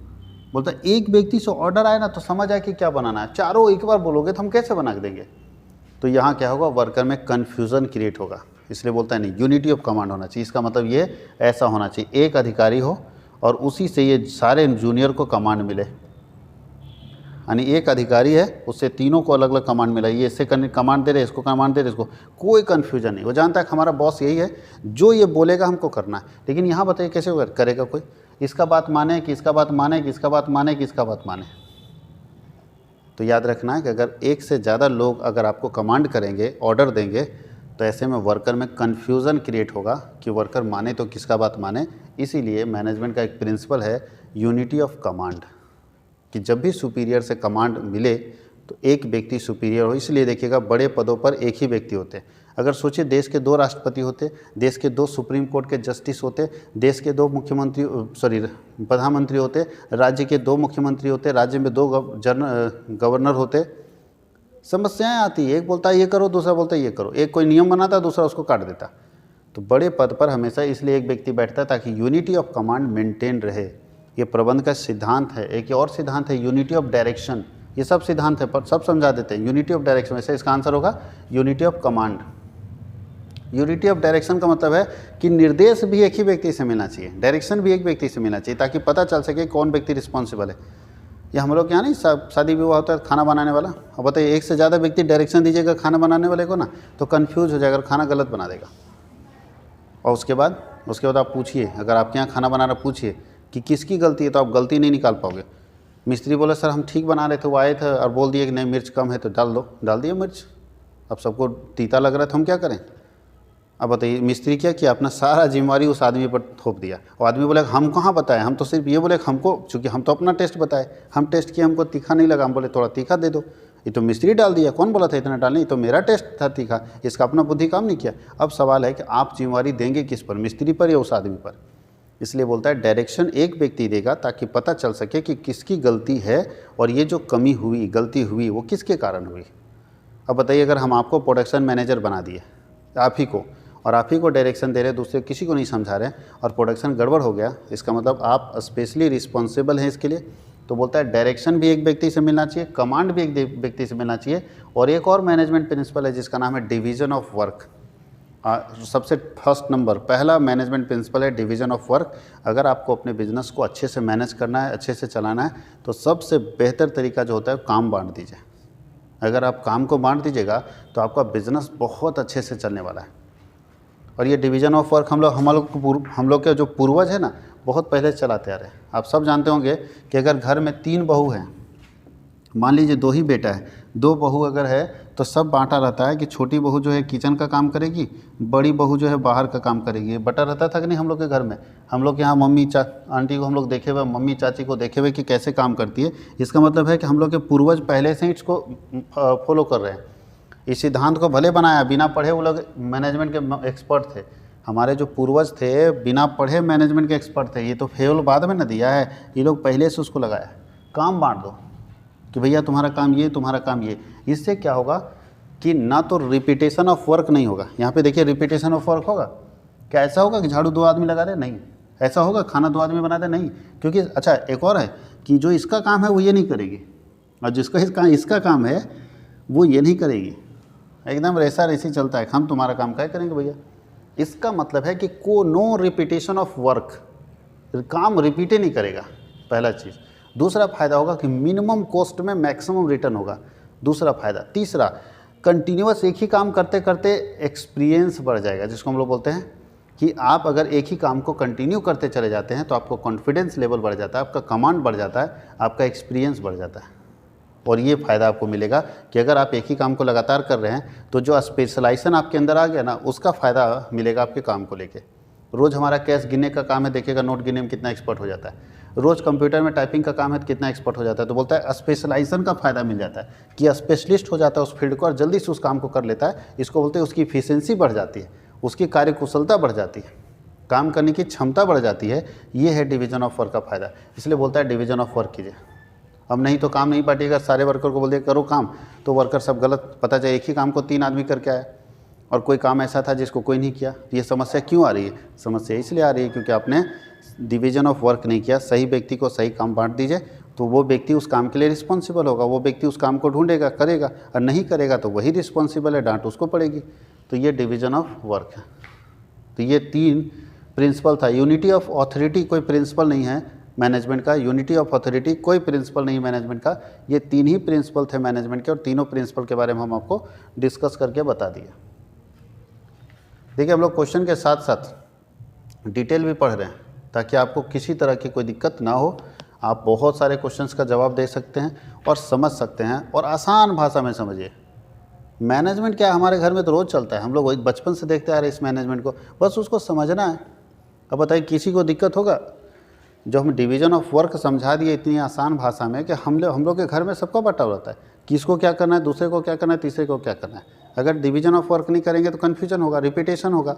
बोलता है एक व्यक्ति से ऑर्डर आए ना तो समझ आए कि क्या बनाना है, चारों एक बार बोलोगे तो हम कैसे बना के देंगे। तो यहाँ क्या होगा, वर्कर में कन्फ्यूज़न क्रिएट होगा। इसलिए बोलता है नहीं, यूनिटी ऑफ कमांड होना चाहिए। इसका मतलब ये ऐसा होना चाहिए, एक अधिकारी हो और उसी से ये सारे जूनियर को कमांड मिले। यानी एक अधिकारी है, उससे तीनों को अलग अलग कमांड मिला, ये इससे कमांड दे रहे, इसको कमांड दे रहे, इसको, कोई कन्फ्यूजन नहीं। वो जानता है कि हमारा बॉस यही है, जो ये बोलेगा हमको करना है। लेकिन यहाँ बताइए कैसे करेगा कोई, इसका बात माने कि इसका बात माने कि इसका बात माने कि इसका बात माने। तो याद रखना है कि अगर एक से ज़्यादा लोग अगर आपको कमांड करेंगे, ऑर्डर देंगे, तो ऐसे में वर्कर में कन्फ्यूज़न क्रिएट होगा कि वर्कर माने तो किसका बात माने। इसीलिए मैनेजमेंट का एक प्रिंसिपल है यूनिटी ऑफ कमांड, कि जब भी सुपीरियर से कमांड मिले तो एक व्यक्ति सुपीरियर हो। इसलिए देखिएगा बड़े पदों पर एक ही व्यक्ति होते हैं। अगर सोचिए देश के 2 राष्ट्रपति होते, देश के 2 सुप्रीम कोर्ट के जस्टिस होते, देश के 2 प्रधानमंत्री होते, राज्य के 2 मुख्यमंत्री होते, राज्य में 2 गवर्नर होते, समस्याएं आती है। एक बोलता है ये करो, दूसरा बोलता है ये करो, एक कोई नियम बनाता, दूसरा उसको काट देता। तो बड़े पद पर हमेशा इसलिए एक व्यक्ति बैठता है ताकि यूनिटी ऑफ कमांड मेंटेन रहे। ये प्रबंध का सिद्धांत है। एक और सिद्धांत है यूनिटी ऑफ डायरेक्शन। ये सब सिद्धांत है पर सब समझा देते हैं। यूनिटी ऑफ डायरेक्शन, वैसे इसका आंसर होगा unity of command. Unity of direction का मतलब है कि निर्देश भी एक ही व्यक्ति से मिलना चाहिए, डायरेक्शन भी एक व्यक्ति से मिलना चाहिए, ताकि पता चल सके कौन व्यक्ति रिस्पॉन्सिबल है। ये हम लोग यहाँ नहीं शादी विवाह होता है खाना बनाने वाला, अब बताइए एक से ज़्यादा व्यक्ति डायरेक्शन दीजिएगा खाना बनाने वाले को ना, तो कन्फ्यूज़ हो जाएगा, खाना गलत बना देगा। और उसके बाद आप पूछिए, अगर आपके यहाँ खाना बनाना पूछिए कि किसकी गलती है, तो आप गलती नहीं निकाल पाओगे। मिस्त्री बोले सर हम ठीक बना रहे थे, वो आए थे और बोल दिए कि नहीं मिर्च कम है, तो डाल दिए मिर्च। अब सबको तीता लग रहा है तो हम क्या करें। अब बताइए मिस्त्री क्या किया, अपना सारा जिम्मेवारी उस आदमी पर थोप दिया। और आदमी बोले हम कहाँ बताए, हम तो सिर्फ ये बोले हमको, चूँकि हम तो अपना टेस्ट बताए, हम टेस्ट किए, हमको तीखा नहीं लगा, हम बोले थोड़ा तीखा दे दो। ये तो मिस्त्री डाल दिया, कौन बोला था इतना डालने, ये तो मेरा टेस्ट था तीखा, इसका अपना बुद्धि काम नहीं किया। अब सवाल है कि आप जिम्मेवारी देंगे किस पर, मिस्त्री पर या उस आदमी पर। इसलिए बोलता है डायरेक्शन एक व्यक्ति देगा ताकि पता चल सके कि किसकी गलती है और ये जो कमी हुई, गलती हुई, वो किसके कारण हुई। अब बताइए अगर हम आपको प्रोडक्शन मैनेजर बना दिए, आप ही को, और आप ही को डायरेक्शन दे रहे, दूसरे किसी को नहीं समझा रहे, और प्रोडक्शन गड़बड़ हो गया, इसका मतलब आप स्पेशली रिस्पॉन्सिबल हैं इसके लिए। तो बोलता है डायरेक्शन भी एक व्यक्ति से मिलना चाहिए, कमांड भी एक व्यक्ति से मिलना चाहिए। और एक और मैनेजमेंट प्रिंसिपल है जिसका नाम है डिवीज़न ऑफ वर्क। सबसे फर्स्ट नंबर पहला मैनेजमेंट प्रिंसिपल है डिवीज़न ऑफ वर्क। अगर आपको अपने बिजनेस को अच्छे से मैनेज करना है, अच्छे से चलाना है, तो सबसे बेहतर तरीका जो होता है काम बांट दीजिए। अगर आप काम को बांट दीजिएगा तो आपका बिजनेस बहुत अच्छे से चलने वाला है। और ये डिवीज़न ऑफ वर्क हम लोग के जो पूर्वज है ना, बहुत पहले चलाते आ रहे हैं। आप सब जानते होंगे कि अगर घर में 3 बहू हैं, मान लीजिए 2 ही बेटा है, 2 बहू अगर है तो सब बांटा रहता है कि छोटी बहू जो है किचन का काम करेगी, बड़ी बहू जो है बाहर का काम करेगी। बटा रहता था कि नहीं हम लोग के घर में। हम लोग के यहाँ मम्मी आंटी को हम लोग देखे हुए, मम्मी चाची को देखे हुए कि कैसे काम करती है। इसका मतलब है कि हम लोग के पूर्वज पहले से ही इसको फॉलो कर रहे हैं। इस सिद्धांत को भले बनाया, बिना पढ़े वो लोग मैनेजमेंट के एक्सपर्ट थे। हमारे जो पूर्वज थे बिना पढ़े मैनेजमेंट के एक्सपर्ट थे। ये तो फेल बाद में न दिया है, ये लोग पहले से उसको लगाया। काम बांट दो कि भैया तुम्हारा काम ये, तुम्हारा काम ये। इससे क्या होगा कि ना तो रिपीटेशन ऑफ वर्क नहीं होगा। यहाँ पे देखिए रिपीटेशन ऑफ वर्क होगा क्या, ऐसा होगा कि झाड़ू 2 आदमी लगा रहे, नहीं। ऐसा होगा खाना 2 आदमी बना रहे, नहीं। क्योंकि अच्छा एक और है कि जो इसका काम है वो ये नहीं करेगी, और जिसका इसका काम है वो ये नहीं करेगी। एकदम रेसा रेसी चलता है, हम तुम्हारा काम क्या करेंगे भैया। इसका मतलब है कि नो रिपीटेशन ऑफ वर्क, काम रिपीट नहीं करेगा, पहला चीज़। दूसरा फ़ायदा होगा कि मिनिमम कॉस्ट में मैक्सिमम रिटर्न होगा, दूसरा फ़ायदा। तीसरा, कंटिन्यूअस एक ही काम करते करते एक्सपीरियंस बढ़ जाएगा, जिसको हम लोग बोलते हैं कि आप अगर एक ही काम को कंटिन्यू करते चले जाते हैं तो आपको कॉन्फिडेंस लेवल बढ़ जाता है, आपका कमांड बढ़ जाता है, आपका एक्सपीरियंस बढ़ जाता है। और ये फ़ायदा आपको मिलेगा कि अगर आप एक ही काम को लगातार कर रहे हैं तो जो स्पेशलाइजेशन आपके अंदर आ गया ना, उसका फ़ायदा मिलेगा आपके काम को लेके। रोज़ हमारा कैश गिनने का काम है, देखिएगा नोट गिनने में कितना एक्सपर्ट हो जाता है। रोज़ कंप्यूटर में टाइपिंग का काम है तो कितना एक्सपर्ट हो जाता है। तो बोलता है स्पेशलाइजेशन का फ़ायदा मिल जाता है कि स्पेशलिस्ट हो जाता है उस फील्ड को और जल्दी से उस काम को कर लेता है। इसको बोलते हैं उसकी इफिशियंसी बढ़ जाती है, उसकी कार्यकुशलता बढ़ जाती है, काम करने की क्षमता बढ़ जाती है। ये है डिवीज़न ऑफ वर्क का फ़ायदा। इसलिए बोलता है डिवीज़न ऑफ वर्क कीजिए। अब नहीं तो काम नहीं बांटिएगा, सारे वर्कर को बोल दिया करो काम, तो वर्कर सब गलत, पता चले एक ही काम को 3 आदमी करके आया और कोई काम ऐसा था जिसको कोई नहीं किया। ये समस्या क्यों आ रही है? समस्या इसलिए आ रही है क्योंकि आपने डिवीजन ऑफ वर्क नहीं किया। सही व्यक्ति को सही काम बांट दीजिए तो वो व्यक्ति उस काम के लिए रिस्पॉन्सिबल होगा, वो व्यक्ति उस काम को ढूंढेगा, करेगा, और नहीं करेगा तो वही रिस्पॉन्सिबल है, डांट उसको पड़ेगी। तो ये डिवीजन ऑफ वर्क है। तो ये 3 प्रिंसिपल था। यूनिटी ऑफ अथॉरिटी कोई प्रिंसिपल नहीं है मैनेजमेंट का, यूनिटी ऑफ अथॉरिटी कोई प्रिंसिपल नहीं मैनेजमेंट का। ये 3 ही प्रिंसिपल थे मैनेजमेंट के और तीनों प्रिंसिपल के बारे में हम आपको डिस्कस करके बता दिए। देखिए हम लोग क्वेश्चन के साथ साथ डिटेल भी पढ़ रहे हैं ताकि आपको किसी तरह की कोई दिक्कत ना हो। आप बहुत सारे क्वेश्चंस का जवाब दे सकते हैं और समझ सकते हैं, और आसान भाषा में समझिए। मैनेजमेंट क्या हमारे घर में तो रोज़ चलता है, हम लोग वही बचपन से देखते आ रहे हैं इस मैनेजमेंट को, बस उसको समझना है। अब बताइए किसी को दिक्कत होगा? जो हम डिवीजन ऑफ वर्क समझा दिए इतनी आसान भाषा में कि हम लोग के घर में सबका बटा रहता है, किसको क्या करना है, दूसरे को क्या करना है, तीसरे को क्या करना है। अगर डिवीजन ऑफ वर्क नहीं करेंगे तो कन्फ्यूजन होगा, रिपीटेशन होगा,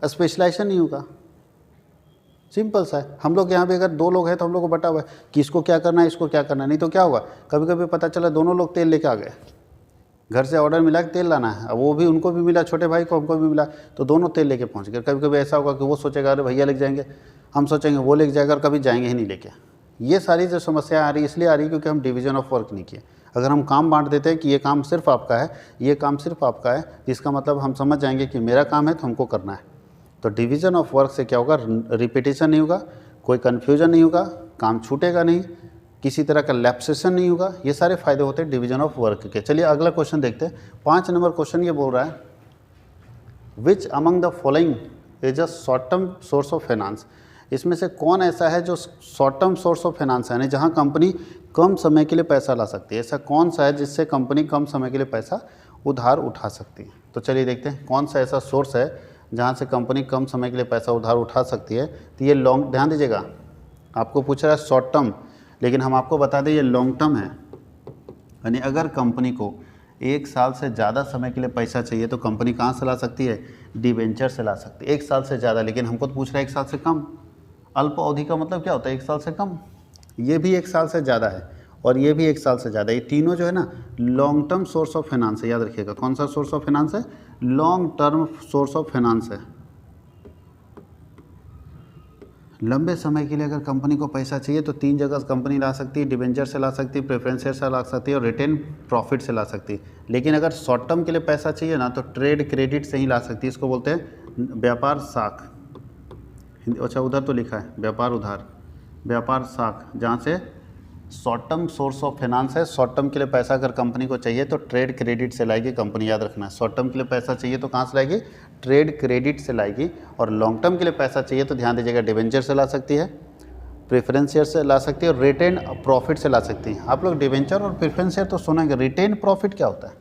स्पेशलाइजेशन नहीं होगा। सिंपल सा है। हम लोग यहाँ पे अगर 2 लोग हैं तो हम लोग को बटा हुआ है किसको क्या करना है, इसको क्या करना है। नहीं तो क्या होगा, कभी कभी पता चला दोनों लोग तेल लेके आ गए, घर से ऑर्डर मिला कि तेल लाना है, अब वो भी उनको भी मिला, छोटे भाई को हमको भी मिला, तो दोनों तेल लेके पहुँच गए। कभी कभी ऐसा होगा कि वो सोचेगा अरे भैया लेके जाएंगे, हम सोचेंगे वो लेके जाएगा, और कभी जाएंगे ही नहीं लेके। ये सारी जो समस्या आ रही है इसलिए आ रही है क्योंकि हम डिवीजन ऑफ वर्क नहीं किए। अगर हम काम बांट देते हैं कि ये काम सिर्फ आपका है, ये काम सिर्फ आपका है, जिसका मतलब हम समझ जाएंगे कि मेरा काम है तो हमको करना है। तो डिवीजन ऑफ वर्क से क्या होगा, रिपीटेशन नहीं होगा, कोई कन्फ्यूजन नहीं होगा, काम छूटेगा नहीं, किसी तरह का लैप्सेशन नहीं होगा। ये सारे फायदे होते हैं डिवीजन ऑफ वर्क के। चलिए अगला क्वेश्चन देखते हैं। 5 नंबर क्वेश्चन ये बोल रहा है, विच among the following is a short term source of finance. इसमें से कौन ऐसा है जो short term source of finance है, यानी जहाँ कंपनी कम समय के लिए पैसा ला सकती है। ऐसा कौन सा है जिससे कंपनी कम समय के लिए पैसा उधार उठा सकती है? तो चलिए देखते हैं कौन सा ऐसा सोर्स है जहाँ से कंपनी कम समय के लिए पैसा उधार उठा सकती है। तो ये लॉन्ग, ध्यान दीजिएगा, आपको पूछ रहा है शॉर्ट टर्म, लेकिन हम आपको बता दें ये लॉन्ग टर्म है। यानी अगर कंपनी को 1 साल से ज़्यादा समय के लिए पैसा चाहिए तो कंपनी कहाँ से ला सकती है? डिवेंचर से ला सकती है। 1 साल से ज़्यादा, लेकिन हमको तो पूछ रहा है 1 साल से कम। अल्प अवधि का मतलब क्या होता है? 1 साल से कम। ये भी 1 साल से ज़्यादा है और ये भी 1 साल से ज़्यादा। ये तीनों जो है ना long term source of finance है, याद रखिएगा। कौन सा सोर्स ऑफ फाइनेंस है? Long term source of finance है। लंबे समय के लिए अगर कंपनी को पैसा चाहिए तो 3 जगह कंपनी ला सकती है, डिवेंचर से ला सकती है, प्रेफरेंस शेयर से ला सकती है और रिटेन प्रॉफिट से ला सकती है। लेकिन अगर शॉर्ट टर्म के लिए पैसा चाहिए ना तो ट्रेड क्रेडिट से ही ला सकती है। इसको बोलते हैं व्यापार साख। अच्छा उधर तो लिखा है व्यापार उधार, व्यापार साख, जहाँ से short term source of finance है। शॉर्ट टर्म के लिए पैसा अगर कंपनी को चाहिए तो ट्रेड क्रेडिट से लाएगी कंपनी, याद रखना है। शॉर्ट टर्म के लिए पैसा चाहिए तो कहाँ से लाएगी? ट्रेड क्रेडिट से लाएगी। और लॉन्ग टर्म के लिए पैसा चाहिए तो ध्यान दीजिएगा डिवेंचर से ला सकती है, प्रेफरेंस शेयर से ला सकती है और रिटेन प्रॉफिट से ला सकती है। आप लोग डिवेंचर और प्रेफरेंस शेयर तो सुनेंगे, रिटेन प्रॉफिट क्या होता है?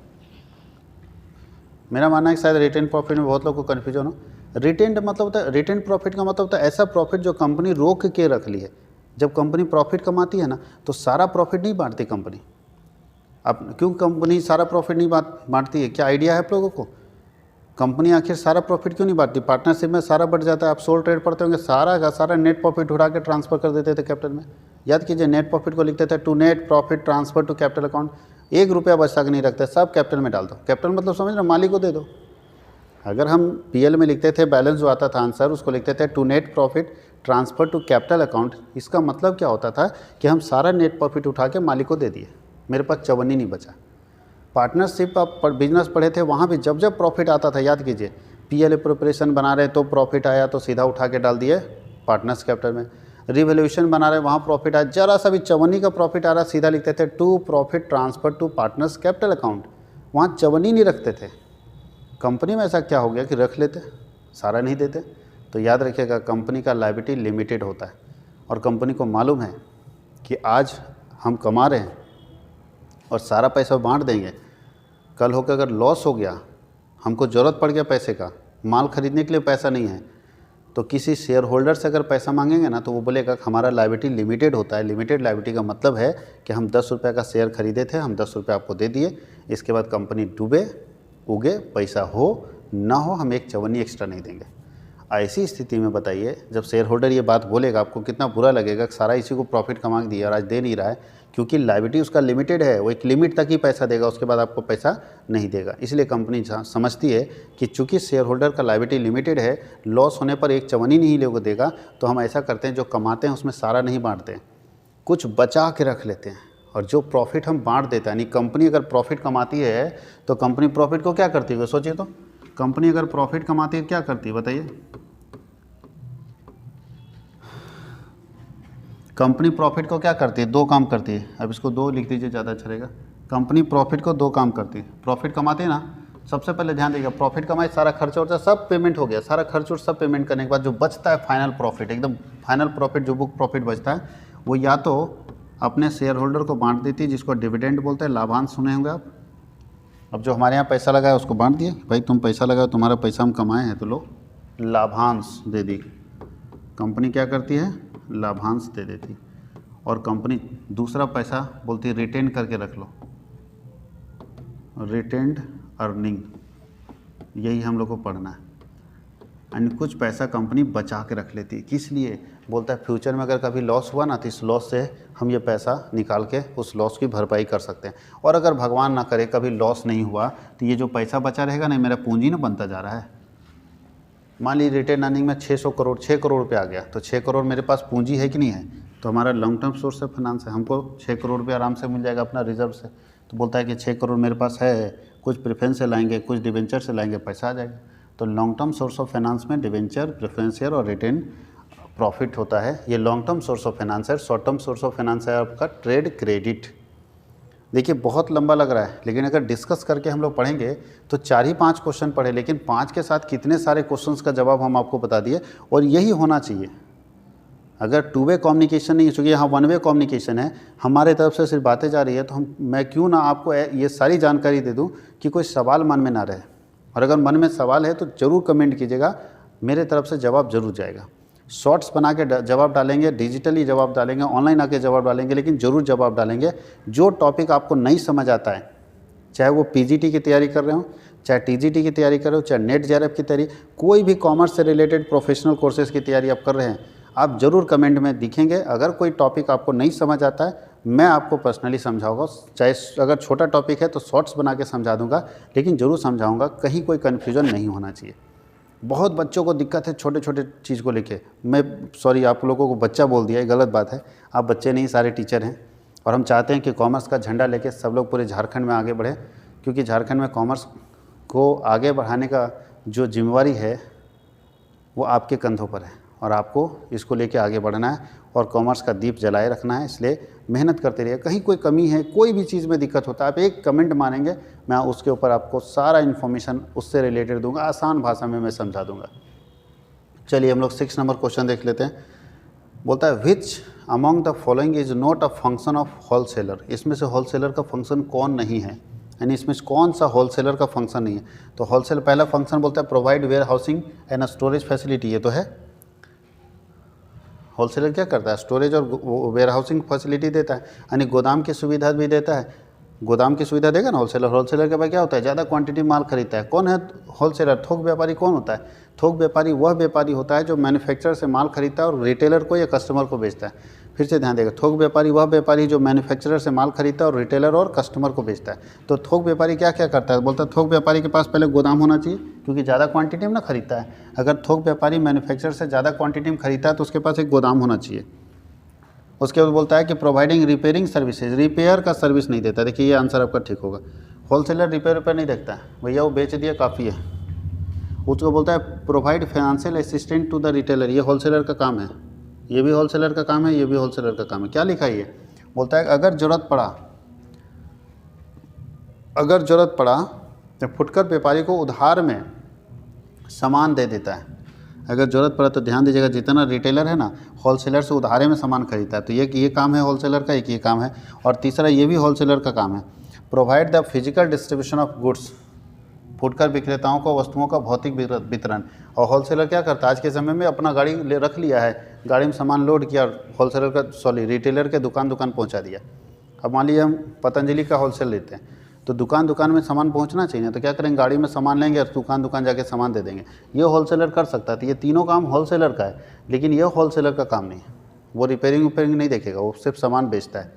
मेरा मानना है कि शायद रिटेन प्रॉफिट में बहुत लोग को कन्फ्यूजन हो। रिटेन मतलब होता है, रिटेन प्रॉफिट का मतलब होता है ऐसा प्रॉफिट जो कंपनी रोक के रख ली है। जब कंपनी प्रॉफिट कमाती है ना तो सारा प्रॉफिट नहीं बांटती कंपनी। अब क्यों कंपनी सारा प्रॉफिट नहीं बांटती है? क्या आइडिया है आप लोगों को? कंपनी आखिर सारा प्रॉफिट क्यों नहीं बांटती? पार्टनरशिप में सारा बढ़ जाता है। आप सोल ट्रेड पढ़ते होंगे, सारा का सारा नेट प्रॉफिट उड़ा के ट्रांसफर कर देते थे कैपिटल में। याद कीजिए, नेट प्रॉफिट को लिखते थे to net profit transfer to capital account. 1 रुपया बचा के नहीं रखते, सब कैपिटल में डाल दो। कैपिटल मतलब समझ रहे, मालिक को दे दो। अगर हम पीएल में लिखते थे, बैलेंस जो आता था आंसर, उसको लिखते थे to net profit transfer to capital account. इसका मतलब क्या होता था कि हम सारा नेट प्रॉफिट उठा के मालिक को दे दिए, मेरे पास चवन्नी नहीं बचा। पार्टनरशिप आप बिजनेस पढ़े थे, वहाँ भी जब जब प्रॉफिट आता था, याद कीजिए, पीएल प्रिपरेशन बना रहे तो प्रॉफिट आया तो सीधा उठा के डाल दिए पार्टनर्स कैपिटल में। रिवोल्यूशन बना रहे वहाँ प्रॉफिट आया, जरा सा भी चवन्नी का प्रॉफिट आ रहा, सीधा लिखते थे to profit transfer to partners capital account. वहाँ चवन्नी नहीं रखते थे। कंपनी में ऐसा क्या हो गया कि रख लेते, सारा नहीं देते। तो याद रखिएगा, कंपनी का लायबिलिटी लिमिटेड होता है और कंपनी को मालूम है कि आज हम कमा रहे हैं और सारा पैसा बांट देंगे, कल होकर अगर लॉस हो गया, हमको ज़रूरत पड़ गया पैसे का, माल खरीदने के लिए पैसा नहीं है, तो किसी शेयर होल्डर से अगर पैसा मांगेंगे ना तो वो बोलेगा कि हमारा लायबिलिटी लिमिटेड होता है। लिमिटेड लायबिलिटी का मतलब है कि हम 10 रुपये का शेयर खरीदे थे, हम 10 रुपये आपको दे दिए, इसके बाद कंपनी डूबे उगे, पैसा हो ना हो, हम 1 चवन्नी एक्स्ट्रा नहीं देंगे। ऐसी स्थिति में बताइए, जब शेयर होल्डर ये बात बोलेगा आपको कितना बुरा लगेगा कि सारा इसी को प्रॉफिट कमा के दिया और आज दे नहीं रहा है, क्योंकि लायबिलिटी उसका लिमिटेड है, वो एक लिमिट तक ही पैसा देगा, उसके बाद आपको पैसा नहीं देगा। इसलिए कंपनी समझती है कि चूंकि शेयर होल्डर का लायबिलिटी लिमिटेड है, लॉस होने पर एक चवन्नी नहीं लोगों को देगा, तो हम ऐसा करते हैं जो कमाते हैं उसमें सारा नहीं बांटते हैं, कुछ बचा के रख लेते हैं और जो प्रॉफिट हम बांट देते हैं। यानी कंपनी अगर प्रॉफिट कमाती है तो कंपनी प्रॉफिट को क्या करती है, सोचिए तो कंपनी अगर प्रॉफिट कमाती है क्या करती है बताइए। कंपनी प्रॉफिट को क्या करती है, दो काम करती है। अब इसको दो लिख दीजिए, ज़्यादा अच्छा रहेगा। कंपनी प्रॉफिट को दो काम करती है। प्रॉफिट कमाती है ना, सबसे पहले ध्यान देगा, प्रॉफिट कमाई, सारा खर्चा वर्चा सब पेमेंट हो गया, सारा खर्च और सब पेमेंट करने के बाद जो बचता है फाइनल प्रॉफिट, एकदम फाइनल प्रॉफिट जो बुक प्रॉफिट बचता है, वो या तो अपने शेयर होल्डर को बांट देती है, जिसको डिविडेंड बोलते हैं, लाभांश सुने होंगे आप। अब जो हमारे यहाँ पैसा लगा है उसको बांट दिए, भाई तुम पैसा लगाओ, तुम्हारा पैसा हम कमाए हैं तो लो, लाभांश दे दी। कंपनी क्या करती है, लाभांश दे देती। और कंपनी दूसरा पैसा बोलती है रिटेन करके रख लो, रिटेन्ड अर्निंग, यही हम लोग को पढ़ना है। एंड कुछ पैसा कंपनी बचा के रख लेती है, किस लिए, बोलता है फ्यूचर में अगर कभी लॉस हुआ ना तो इस लॉस से हम ये पैसा निकाल के उस लॉस की भरपाई कर सकते हैं। और अगर भगवान ना करे कभी लॉस नहीं हुआ तो ये जो पैसा बचा रहेगा ना, मेरा पूंजी ना बनता जा रहा है। मान लीजिए रिटेन अर्निंग में 600 करोड़ 6 करोड़ रुपये आ गया, तो 6 करोड़ मेरे पास पूंजी है कि नहीं है, तो हमारा long term source of finance है, हमको 6 करोड़ रुपये आराम से मिल जाएगा अपना रिजर्व से। तो बोलता है कि 6 करोड़ मेरे पास है, कुछ प्रेफरेंस से लाएंगे, कुछ डिवेंचर से लाएंगे, पैसा आ जाएगा। तो long term source of finance में डिवेंचर, प्रेफरेंस शेयर और रिटेन प्रॉफिट होता है। ये long term source of finance है। Short term source of finance है आपका ट्रेड क्रेडिट। देखिए बहुत लंबा लग रहा है, लेकिन अगर डिस्कस करके हम लोग पढ़ेंगे तो 4 ही 5 क्वेश्चन पढ़े, लेकिन 5 के साथ कितने सारे क्वेश्चंस का जवाब हम आपको बता दिए। और यही होना चाहिए। अगर टू वे कम्युनिकेशन नहीं है, चूँकि यहाँ वन वे कम्युनिकेशन है, हमारे तरफ से सिर्फ बातें जा रही है, तो मैं क्यों ना आपको ये सारी जानकारी दे दूँ कि कोई सवाल मन में ना रहे। और अगर मन में सवाल है तो ज़रूर कमेंट कीजिएगा, मेरे तरफ से जवाब ज़रूर जाएगा। शॉर्ट्स बना के जवाब डालेंगे, डिजिटली जवाब डालेंगे, ऑनलाइन आके जवाब डालेंगे, लेकिन ज़रूर जवाब डालेंगे। जो टॉपिक आपको नहीं समझ आता है, चाहे वो पीजीटी की तैयारी कर रहे हो, चाहे टीजीटी की तैयारी कर रहे हो, चाहे नेट जेआरएफ की तैयारी, कोई भी कॉमर्स से रिलेटेड प्रोफेशनल कोर्सेज की तैयारी आप कर रहे हैं, आप ज़रूर कमेंट में दिखेंगे। अगर कोई टॉपिक आपको नहीं समझ आता है, मैं आपको पर्सनली समझाऊंगा। चाहे अगर छोटा टॉपिक है तो शॉर्ट्स बना के समझा दूंगा, लेकिन ज़रूर समझाऊंगा, कहीं कोई कन्फ्यूज़न नहीं होना चाहिए। बहुत बच्चों को दिक्कत है छोटे छोटे चीज़ को लेके। मैं सॉरी आप लोगों को बच्चा बोल दिया, ये गलत बात है। आप बच्चे नहीं, सारे टीचर हैं। और हम चाहते हैं कि कॉमर्स का झंडा लेके सब लोग पूरे झारखंड में आगे बढ़े, क्योंकि झारखंड में कॉमर्स को आगे बढ़ाने का जो जिम्मेवारी है वो आपके कंधों पर है, और आपको इसको लेके आगे बढ़ना है और कॉमर्स का दीप जलाए रखना है। इसलिए मेहनत करते रहिए। कहीं कोई कमी है, कोई भी चीज़ में दिक्कत होता है, आप एक कमेंट मानेंगे, मैं उसके ऊपर आपको सारा इन्फॉर्मेशन उससे रिलेटेड दूंगा, आसान भाषा में मैं समझा दूंगा। चलिए हम लोग 6 नंबर क्वेश्चन देख लेते हैं। बोलता है which among the following is not a function of wholesaler. इसमें से होलसेलर का फंक्शन कौन नहीं है, यानी इसमें कौन सा होलसेलर का फंक्शन नहीं है। तो होलसेल पहला फंक्शन बोलता है provide warehousing and storage facility, ये तो है। होलसेलर क्या करता है, स्टोरेज और वेयर हाउसिंग फैसिलिटी देता है, यानी गोदाम की सुविधा भी देता है। गोदाम की सुविधा देगा ना होलसेलर। होलसेलर के पास क्या होता है, ज़्यादा क्वांटिटी माल खरीदता है। कौन है होलसेलर? थोक व्यापारी कौन होता है? थोक व्यापारी वह व्यापारी होता है जो मैन्युफैक्चरर से माल खरीदता है और रिटेलर को या कस्टमर को बेचता है। फिर से ध्यान देगा, थोक व्यापारी वह व्यापारी जो मैन्युफैक्चरर से माल खरीदता है और रिटेलर और कस्टमर को बेचता है। तो थोक व्यापारी क्या क्या करता है, बोलता है थोक व्यापारी के पास पहले गोदाम होना चाहिए, क्योंकि ज़्यादा क्वांटिटी में ना खरीदता है। अगर थोक व्यापारी मैन्युफैक्चरर से ज़्यादा क्वांटिटी में खरीदता है तो उसके पास एक गोदाम होना चाहिए। उसके बाद बोलता है कि प्रोवाइडिंग रिपेयरिंग सर्विसेज, रिपेयर का सर्विस नहीं देता। देखिए ये आंसर आपका ठीक होगा। होलसेलर रिपेयर नहीं देखता है, भैया वो बेच दिया काफ़ी है। उसको बोलता है provide financial assistant to the retailer, ये होलसेलर का काम है, ये भी होलसेलर का काम है, ये भी होलसेलर का काम है। क्या लिखा है ये, बोलता है अगर ज़रूरत पड़ा तो फुटकर व्यापारी को उधार में सामान दे देता है। अगर ज़रूरत पड़ा तो ध्यान दीजिएगा, जितना रिटेलर है ना होलसेलर से उधारे में सामान खरीदता है। तो ये काम है होलसेलर का, एक ये काम है। और तीसरा ये भी होलसेलर का काम है, provide the physical distribution of goods, फुटकर विक्रेताओं को वस्तुओं का भौतिक वितरण। और होलसेलर क्या करता है, आज के समय में अपना गाड़ी रख लिया है, गाड़ी में सामान लोड किया, रिटेलर के दुकान पहुंचा दिया। अब मान लीजिए हम पतंजलि का होलसेल लेते हैं, तो दुकान दुकान में सामान पहुंचना चाहिए, तो क्या करेंगे, गाड़ी में सामान लेंगे और दुकान दुकान जाके सामान दे देंगे। ये होलसेलर कर सकता है। तो ये तीनों काम होलसेलर का है, लेकिन ये होलसेलर का काम नहीं है। वो रिपेयरिंग वेपेयरिंग नहीं देखेगा, वो सिर्फ सामान बेचता है।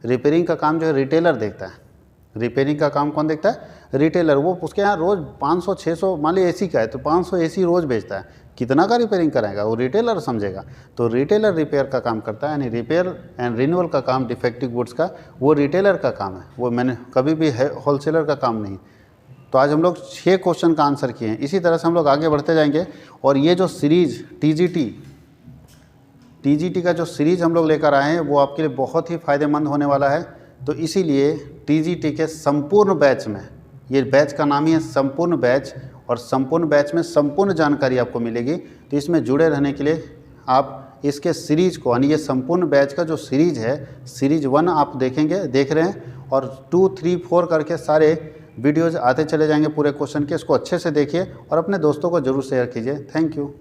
रिपेयरिंग का काम जो है रिटेलर देखता है। रिपेयरिंग का काम कौन देखता है? रिटेलर। वो उसके यहाँ रोज़ 500-600 मान लीजिए एसी का है तो 500 एसी रोज़ बेचता है, कितना का रिपेयरिंग कराएगा वो रिटेलर समझेगा। तो रिटेलर रिपेयर का काम करता है, यानी रिपेयर एंड रिन्यूअल का काम डिफेक्टिव गुड्स का वो रिटेलर का काम है, वो मैंने कभी भी होलसेलर का काम नहीं। तो आज हम लोग 6 क्वेश्चन का आंसर किए हैं। इसी तरह से हम लोग आगे बढ़ते जाएंगे। और ये जो सीरीज टीजीटी का जो सीरीज हम लोग लेकर आए हैं वो आपके लिए बहुत ही फ़ायदेमंद होने वाला है। तो इसीलिए टीजीटी के संपूर्ण बैच में, ये बैच का नाम ही है संपूर्ण बैच, और संपूर्ण बैच में संपूर्ण जानकारी आपको मिलेगी। तो इसमें जुड़े रहने के लिए आप इसके सीरीज को, यानी ये संपूर्ण बैच का जो सीरीज है, सीरीज 1 आप देख रहे हैं, और 2, 3, 4 करके सारे वीडियोज़ आते चले जाएंगे पूरे क्वेश्चन के। इसको अच्छे से देखिए और अपने दोस्तों को ज़रूर शेयर कीजिए। Thank you.